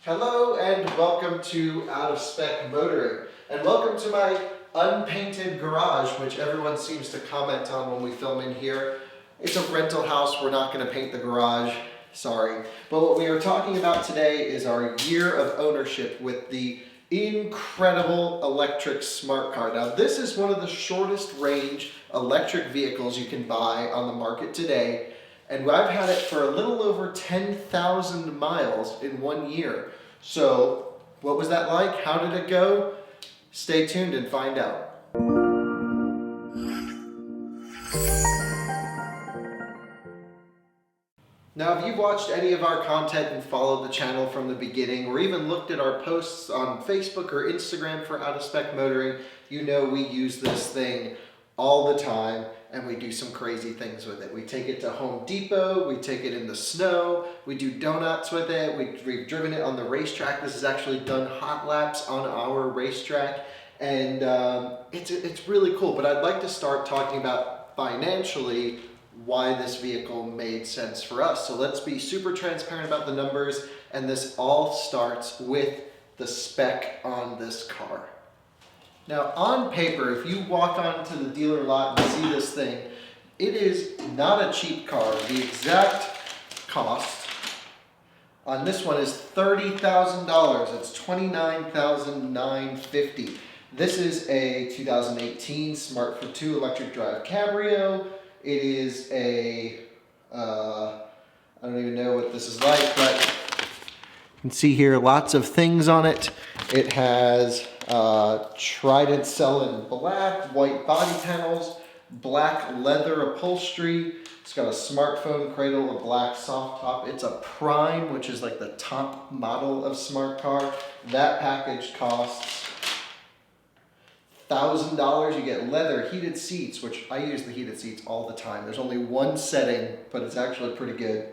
Hello and welcome to Out of Spec Motoring, and welcome to my unpainted garage, which everyone seems to comment on when we film in here. It's a rental house, we're not going to paint the garage, sorry. But what we are talking about today is our year of ownership with the incredible electric smart car. Now this is one of the shortest range electric vehicles you can buy on the market today. And I've had it for a little over 10,000 miles in 1 year. So what was that like? How did it go? Stay tuned and find out. Now, if you've watched any of our content and followed the channel from the beginning, or even looked at our posts on Facebook or Instagram for Out of Spec Motoring, you know we use this thing all the time and we do some crazy things with it. We take it to Home Depot, we take it in the snow, we do donuts with it, we've driven it on the racetrack. This has actually done hot laps on our racetrack, and it's really cool. But I'd like to start talking about financially why this vehicle made sense for us. So let's be super transparent about the numbers, and this all starts with the spec on this car. Now on paper, if you walk onto the dealer lot and see this thing, it is not a cheap car. The exact cost on this one is $30,000. It's $29,950. This is a 2018 Smart for 2 electric drive Cabrio. It is a, I don't even know what this is like, but you can see here lots of things on it. It has Trident cell in black, white body panels, black leather upholstery. It's got a smartphone cradle, a black soft top. It's a Prime, which is like the top model of smart car. That package costs $1,000. You get leather heated seats, which I use the heated seats all the time. There's only one setting, but it's actually pretty good.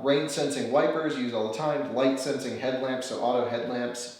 Rain sensing wipers, use all the time. Light sensing headlamps, so auto headlamps.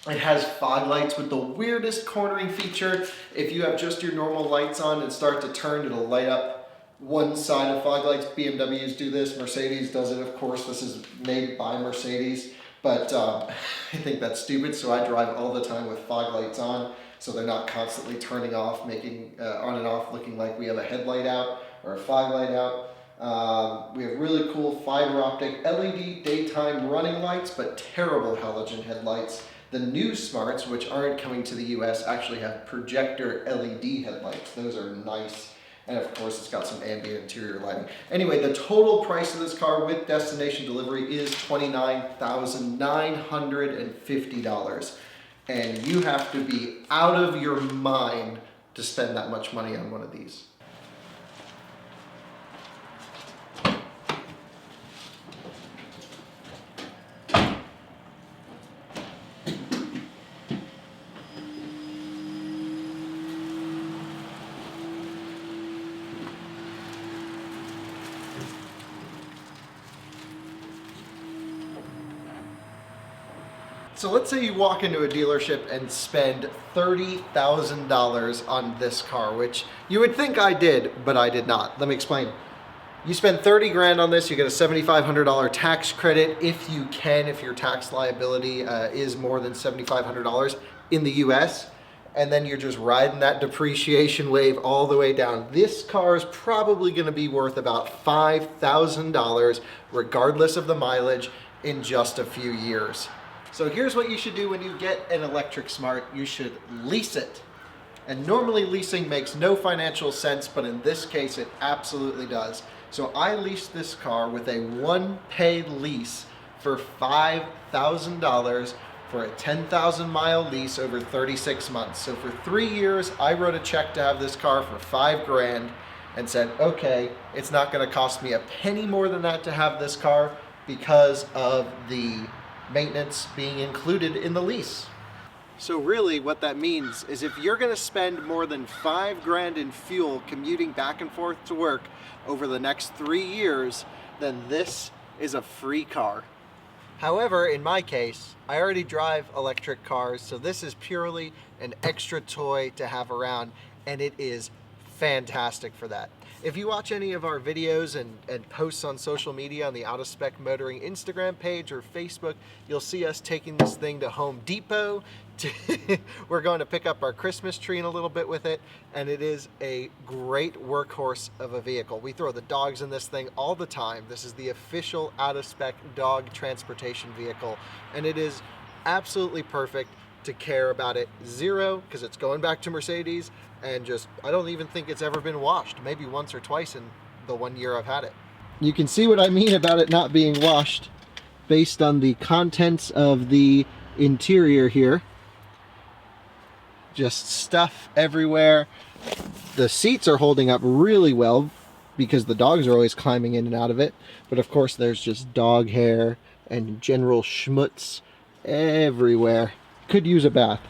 It has fog lights with the weirdest cornering feature. If you have just your normal lights on and start to turn, it'll light up one side of fog lights. BMWs do this, Mercedes does it, of course. This is made by Mercedes, but I think that's stupid, so I drive all the time with fog lights on, so they're not constantly turning off, making on and off, looking like we have a headlight out or a fog light out. We have really cool fiber optic LED daytime running lights, but terrible halogen headlights. The new Smarts, which aren't coming to the US, actually have projector LED headlights. Those are nice. And of course, it's got some ambient interior lighting. Anyway, the total price of this car with destination delivery is $29,950. And you have to be out of your mind to spend that much money on one of these. So let's say you walk into a dealership and spend $30,000 on this car, which you would think I did, but I did not. Let me explain. You spend 30 grand on this, you get a $7,500 tax credit if you can, if your tax liability is more than $7,500 in the US, and then you're just riding that depreciation wave all the way down. This car is probably gonna be worth about $5,000 regardless of the mileage in just a few years. So here's what you should do when you get an electric Smart. You should lease it. And normally leasing makes no financial sense, but in this case it absolutely does. So I leased this car with a one-pay lease for $5,000 for a 10,000 mile lease over 36 months. So for 3 years, I wrote a check to have this car for $5 grand and said, okay, it's not gonna cost me a penny more than that to have this car because of the maintenance being included in the lease. So really what that means is if you're gonna spend more than $5 grand in fuel commuting back and forth to work over the next 3 years, then this is a free car. However, in my case, I already drive electric cars, so this is purely an extra toy to have around, and it is fantastic for that. If you watch any of our videos and posts on social media on the Out of Spec Motoring Instagram page or Facebook, you'll see us taking this thing to Home Depot. We're going to pick up our Christmas tree in a little bit with it, and it is a great workhorse of a vehicle. We throw the dogs in this thing all the time. This is the official Out of Spec dog transportation vehicle, and it is absolutely perfect to care about it zero, because it's going back to Mercedes, and just, I don't even think it's ever been washed, maybe once or twice in the 1 year I've had it. You can see what I mean about it not being washed based on the contents of the interior here. Just stuff everywhere. The seats are holding up really well because the dogs are always climbing in and out of it, but of course there's just dog hair and general schmutz everywhere. Could use a bath.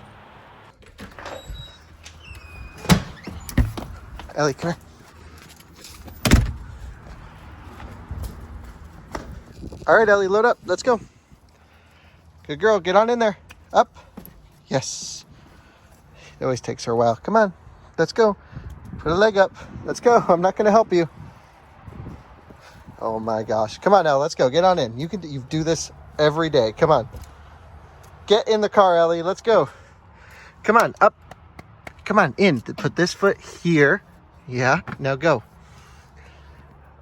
Ellie, come here. All right, Ellie, load up. Let's go. Good girl. Get on in there. Up. Yes. It always takes her a while. Come on. Let's go. Put a leg up. Let's go. I'm not going to help you. Oh my gosh. Come on now. Let's go. Get on in. You do this every day. Come on. Get in the car, Ellie. Let's go. Come on. Up. Come on. In. Put this foot here. Yeah. Now go.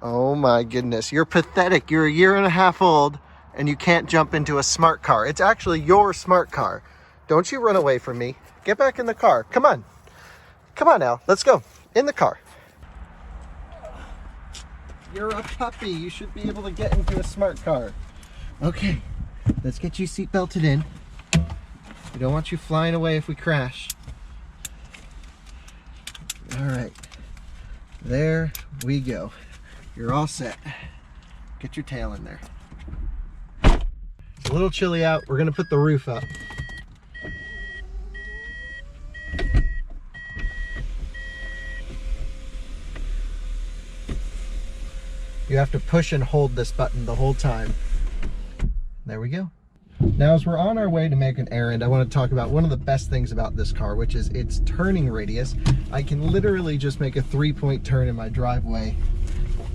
Oh my goodness. You're pathetic. You're 1.5 years old and you can't jump into a smart car. It's actually your smart car. Don't you run away from me. Get back in the car. Come on. Come on now. Let's go. In the car. You're a puppy. You should be able to get into a smart car. Okay. Let's get you seat belted in. We don't want you flying away if we crash. All right. There we go. You're all set. Get your tail in there. It's a little chilly out. We're going to put the roof up. You have to push and hold this button the whole time. There we go. Now, as we're on our way to make an errand, I want to talk about one of the best things about this car, which is its turning radius. I can literally just make a 3-point turn in my driveway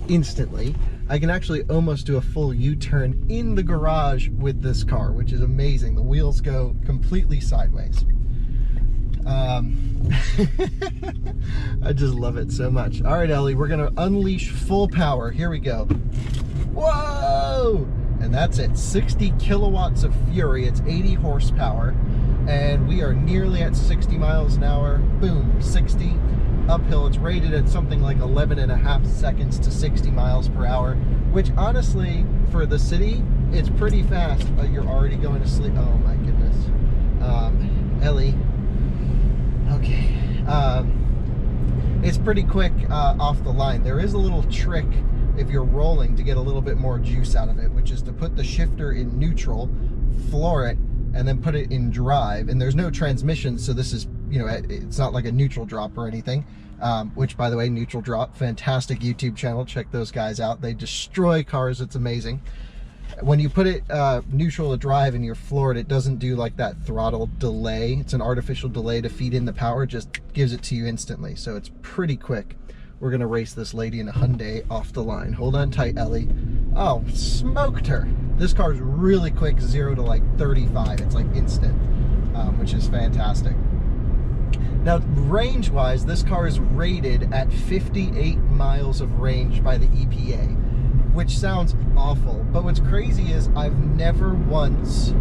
instantly. I can actually almost do a full U-turn in the garage with this car, which is amazing. The wheels go completely sideways. I just love it so much. All right, Ellie, we're gonna unleash full power. Here we go. Whoa! And that's it, 60 kilowatts of fury. It's 80 horsepower, and we are nearly at 60 miles an hour. Boom, 60 uphill. It's rated at something like 11.5 seconds to 60 miles per hour, which honestly, for the city, it's pretty fast. But you're already going to sleep. Oh my goodness. Ellie. Okay. It's pretty quick off the line. There is a little trick if you're rolling to get a little bit more juice out of it, which is to put the shifter in neutral, floor it, and then put it in drive. And there's no transmission, so this is, you know, it's not like a neutral drop or anything, which, by the way, Neutral Drop, fantastic YouTube channel. Check those guys out. They destroy cars. It's amazing. When you put it neutral to drive and you're floored, it doesn't do like that throttle delay. It's an artificial delay to feed in the power. It just gives it to you instantly. So it's pretty quick. We're going to race this lady in a Hyundai off the line. Hold on tight, Ellie. Oh, smoked her. This car's really quick, 0 to like 35. It's like instant, which is fantastic. Now, range-wise, this car is rated at 58 miles of range by the EPA, which sounds awful. But what's crazy is I've never once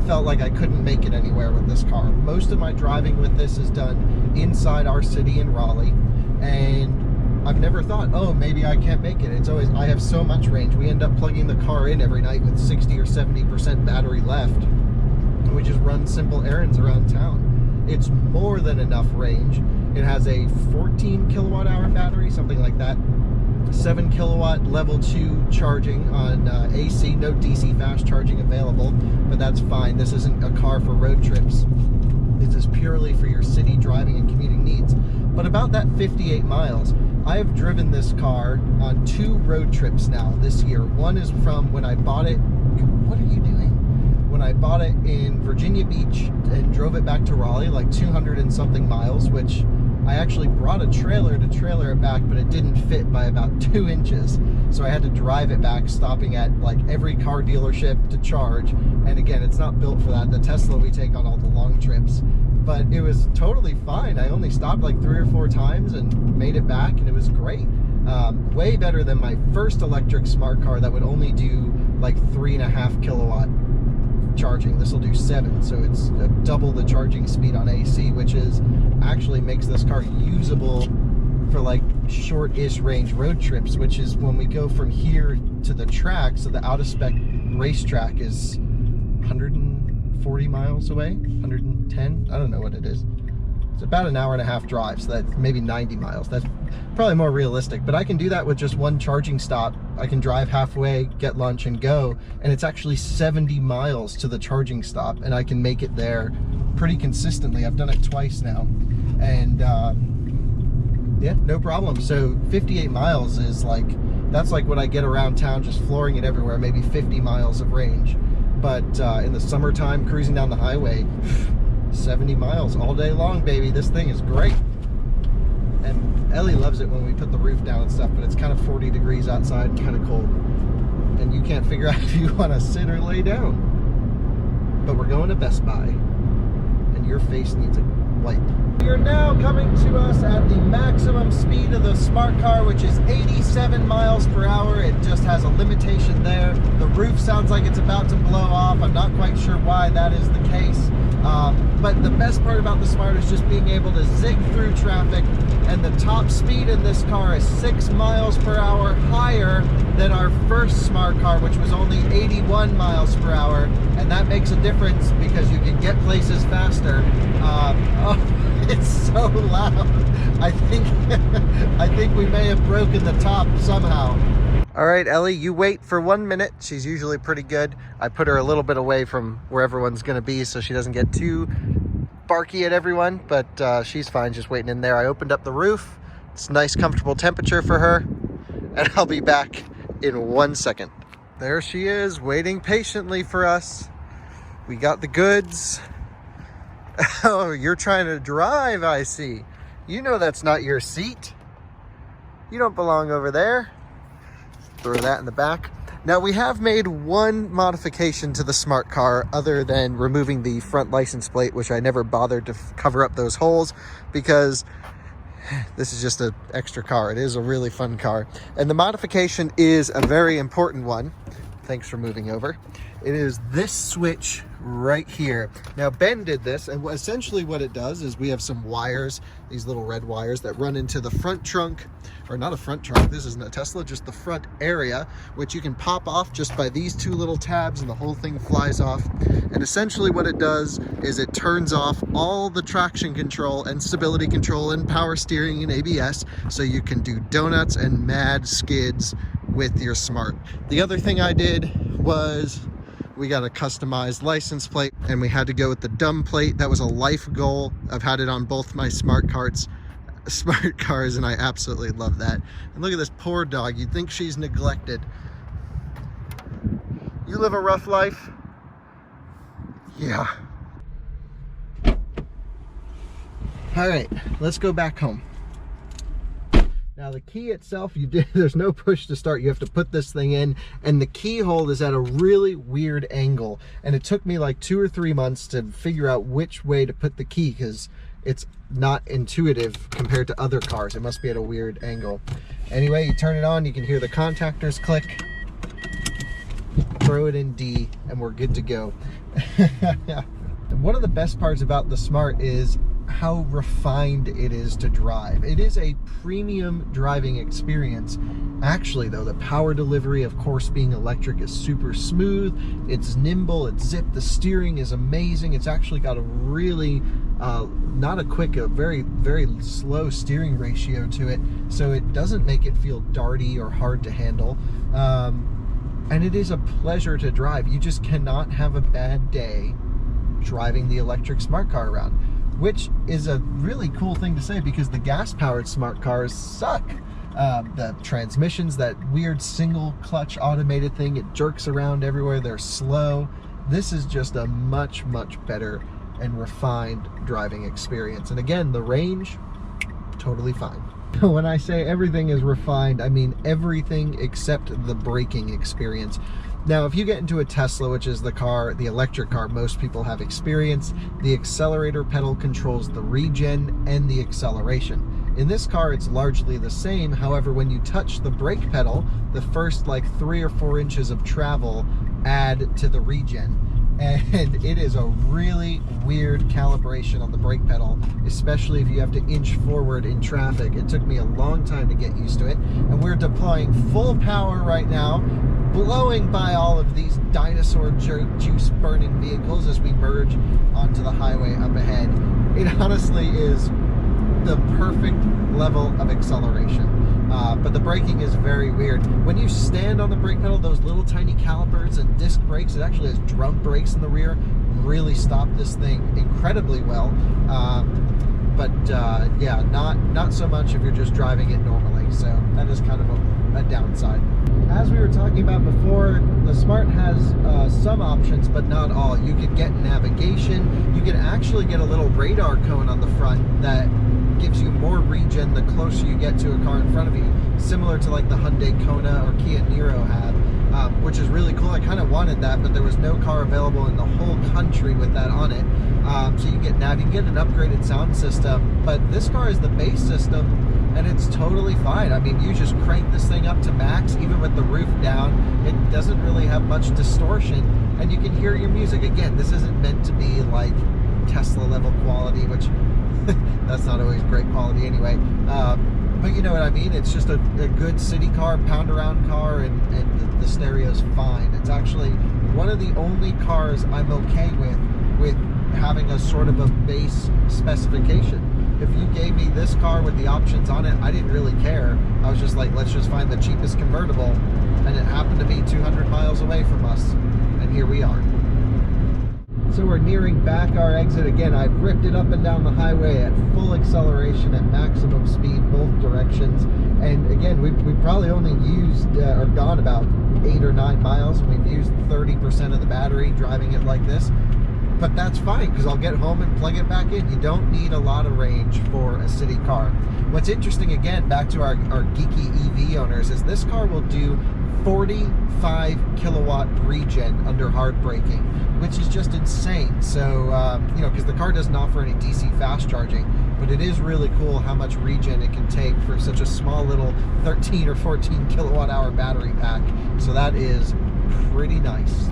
felt like I couldn't make it anywhere with this car. Most of my driving with this is done inside our city in Raleigh, and I've never thought, oh, maybe I can't make it. It's always, I have so much range. We end up plugging the car in every night with 60 or 70% battery left, and we just run simple errands around town. It's more than enough range. It has a 14 kilowatt hour battery, something like that. 7 kilowatt level 2 charging on AC, no DC fast charging available, but that's fine. This isn't a car for road trips. This is purely for your city driving and commuting needs. But about that 58 miles, I have driven this car on 2 road trips now this year. One is from when I bought it. What are you doing? When I bought it in Virginia Beach and drove it back to Raleigh, like 200 and something miles, which I actually brought a trailer to trailer it back, but it didn't fit by about 2 inches. So I had to drive it back, stopping at like every car dealership to charge. And again, it's not built for that. The Tesla we take on all the long trips, but it was totally fine. I only stopped like 3 or 4 times and made it back, and it was great. Way better than my first electric smart car that would only do like 3.5 kilowatt charging. This will do 7, so it's double the charging speed on AC, which is actually makes this car usable for like short-ish range road trips, which is when we go from here to the track. So the out-of-spec racetrack is 140 miles away, 110, I don't know what it is. It's about an hour and a half drive, so that's maybe 90 miles. That's probably more realistic, but I can do that with just one charging stop. I can drive halfway, get lunch, and go, and it's actually 70 miles to the charging stop, and I can make it there pretty consistently. I've done it twice now, and yeah, no problem. So 58 miles is like, that's like what I get around town, just flooring it everywhere, maybe 50 miles of range. But in the summertime, cruising down the highway, 70 miles all day long, baby. This thing is great. And Ellie loves it when we put the roof down and stuff, but it's kind of 40 degrees outside and kind of cold. And you can't figure out if you want to sit or lay down. But we're going to Best Buy, and your face needs a wipe. You're now coming to us at the maximum speed of the smart car, which is 87 miles per hour. It just has a limitation there. The roof sounds like it's about to blow off. I'm not quite sure why that is the case. But the best part about the Smart is just being able to zig through traffic, and the top speed in this car is 6 miles per hour higher than our first Smart car, which was only 81 miles per hour, and that makes a difference because you can get places faster. Oh, it's so loud. I think we may have broken the top somehow. All right, Ellie, you wait for 1 minute. She's usually pretty good. I put her a little bit away from where everyone's gonna be so she doesn't get too barky at everyone, but she's fine just waiting in there. I opened up the roof. It's nice, comfortable temperature for her, and I'll be back in 1 second. There she is, waiting patiently for us. We got the goods. Oh, you're trying to drive, I see. You know that's not your seat. You don't belong over there. Throw that in the back. Now, we have made one modification to the Smart car other than removing the front license plate, which I never bothered to cover up those holes because this is just an extra car. It is a really fun car. And the modification is a very important one. Thanks for moving over. It is this switch right here. Now, Ben did this, and essentially what it does is we have some wires, these little red wires that run into the front trunk, or not a front trunk, this isn't a Tesla, just the front area, which you can pop off just by these 2 little tabs, and the whole thing flies off. And essentially what it does is it turns off all the traction control and stability control and power steering and ABS, so you can do donuts and mad skids with your Smart. The other thing I did was we got a customized license plate, and we had to go with the dumb plate. That was a life goal. I've had it on both my smart cars, and I absolutely love that. And look at this poor dog. You'd think she's neglected. You live a rough life? Yeah. All right, let's go back home. Now the key itself, there's no push to start. You have to put this thing in, and the keyhole is at a really weird angle. And it took me like 2 or 3 months to figure out which way to put the key because it's not intuitive compared to other cars. It must be at a weird angle. Anyway, you turn it on, you can hear the contactors click. Throw it in D, and we're good to go. And one of the best parts about the Smart is how refined it is to drive. It is a premium driving experience. Actually though, the power delivery, of course being electric, is super smooth. It's nimble, it's zipped, the steering is amazing. It's actually got a really not a quick, a very, very slow steering ratio to it, so it doesn't make it feel darty or hard to handle. And it is a pleasure to drive. You just cannot have a bad day driving the electric Smart car around, which is a really cool thing to say because the gas-powered Smart cars suck. The transmissions, that weird single clutch automated thing, it jerks around everywhere, they're slow. This is just a much, much better and refined driving experience. And again, the range, totally fine. When I say everything is refined, I mean everything except the braking experience. Now, if you get into a Tesla, which is the electric car most people have experience, the accelerator pedal controls the regen and the acceleration. In this car, it's largely the same. However, when you touch the brake pedal, the first like 3 or 4 inches of travel add to the regen. And it is a really weird calibration on the brake pedal, especially if you have to inch forward in traffic. It took me a long time to get used to it. And we're deploying full power right now, blowing by all of these dinosaur juice burning vehicles as we merge onto the highway up ahead. It honestly is the perfect level of acceleration. But the braking is very weird. When you stand on the brake pedal, those little tiny calipers and disc brakes, it actually has drum brakes in the rear, really stop this thing incredibly well. Yeah, not so much if you're just driving it normally. So that is kind of a downside. As we were talking about before, the Smart has some options, but not all. You could get navigation. You can actually get a little radar cone on the front that gives you more regen the closer you get to a car in front of you, similar to like the Hyundai Kona or Kia Niro have, which is really cool. I kind of wanted that, but there was no car available in the whole country with that on it. So you get nav, you can get an upgraded sound system, but this car is the base system, and it's totally fine. I mean, you just crank this thing up to max, even with the roof down. It doesn't really have much distortion, and you can hear your music. Again, this isn't meant to be like Tesla level quality, which that's not always great quality anyway. But you know what I mean? It's just a good city car, pound around car, and the stereo's fine. It's actually one of the only cars I'm okay with having a sort of a base specification. If you gave me this car with the options on it, I didn't really care. I was just like, let's just find the cheapest convertible. And it happened to be 200 miles away from us. And here we are. So we're nearing back our exit again. I've ripped it up and down the highway at full acceleration at maximum speed, both directions. And again, we probably only used or gone about 8 or 9 miles. We've used 30% of the battery driving it like this. But that's fine, because I'll get home and plug it back in. You don't need a lot of range for a city car. What's interesting, again, back to our geeky EV owners, is this car will do 45 kilowatt regen under hard braking, which is just insane. So, you know, because the car doesn't offer any DC fast charging, but it is really cool how much regen it can take for such a small little 13 or 14 kilowatt hour battery pack. So that is pretty nice.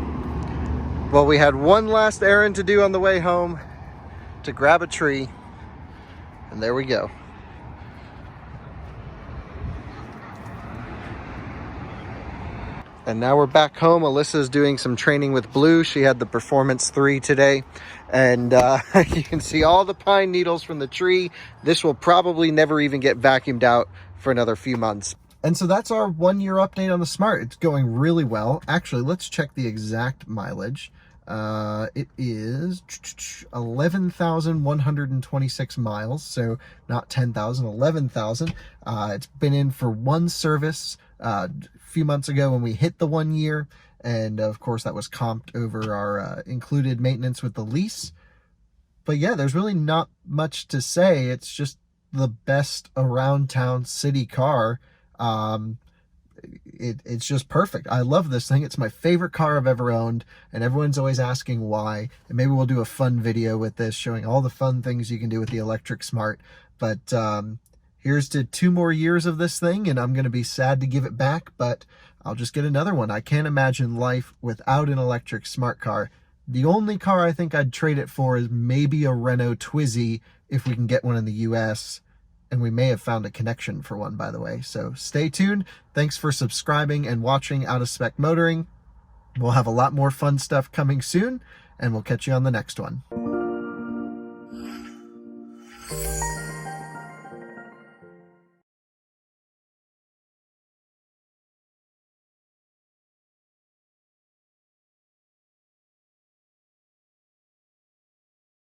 Well, we had one last errand to do on the way home, to grab a tree, and there we go. And now we're back home. Alyssa's doing some training with Blue. She had the Performance 3 today. And you can see all the pine needles from the tree. This will probably never even get vacuumed out for another few months. And so that's our 1 year update on the Smart. It's going really well. Actually, let's check the exact mileage. It is 11,126 miles. So not 10,000, 11,000. It's been in for one service a few months ago when we hit the 1 year, and of course that was comped over our included maintenance with the lease. But yeah, there's really not much to say. It's just the best around town city car. It's just perfect. I love this thing. It's my favorite car I've ever owned, and everyone's always asking why. And maybe we'll do a fun video with this showing all the fun things you can do with the electric Smart. But here's to 2 more years of this thing, and I'm going to be sad to give it back, but I'll just get another one. I can't imagine life without an electric Smart car. The only car I think I'd trade it for is maybe a Renault Twizy if we can get one in the US. And we may have found a connection for one, by the way. So stay tuned. Thanks for subscribing and watching Out of Spec Motoring. We'll have a lot more fun stuff coming soon, and we'll catch you on the next one.